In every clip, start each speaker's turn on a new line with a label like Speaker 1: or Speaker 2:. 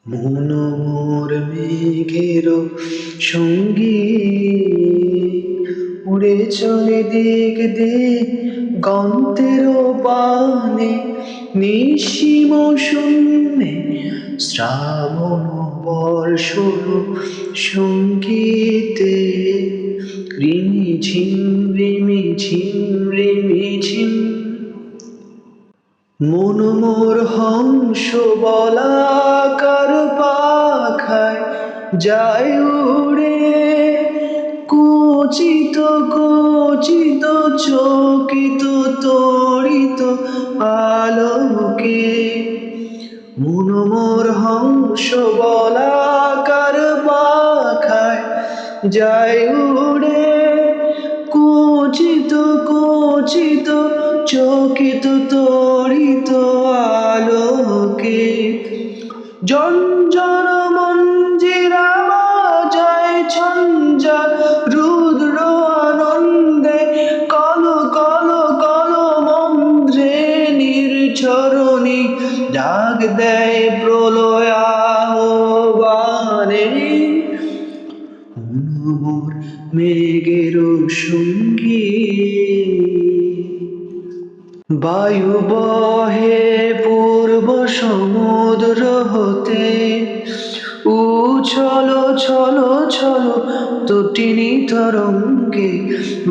Speaker 1: মন মোর মেঘের সঙ্গী, উড়ে চলে দিক দিক গন্তের পানে, নিশিম শূন্যে শ্রাবণ বর্ষণ সঙ্গীতে। রিমি ঝিম রিমি ঝিম রিমি ঝিম, মন মোর হংস বলাকার পাখায় যায় উড়ে, কুচিত কুচিত চকিত তড়িত আলোকে। মন মোর হংস বলাকার পাখায় যায় উড়ে, কুচিত কুচিত চকিত তড়িত আলোকে। জঞ্জন মঞ্জিরা বাজায় ঝঞ্ঝা রুদ্র আনন্দে, কল কল কল মন্ত্রে নির্ঝরণী ডাক দেয় প্রলয় আহ্বানে। মন মোর মেঘের সঙ্গী, বায়ু বহে পূর্ব সমুদ্র হতে, উছল ছল ছল তটিনী তরঙ্গে।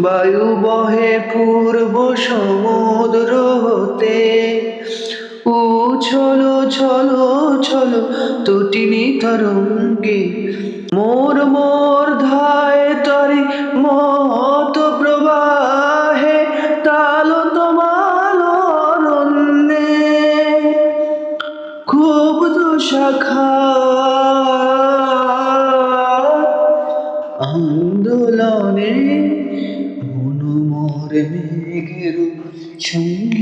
Speaker 1: বায়ু বহে পূর্ব সমুদ্র হতে, উছল ছল ছল তটিনী তরঙ্গে। মোর মোর ধায় তরি মত প্রবাহে, তাল তোমাল অরণ্যে ক্ষুব্ধ শাখা আন্দোলনে। মন মোর মেঘের সঙ্গী।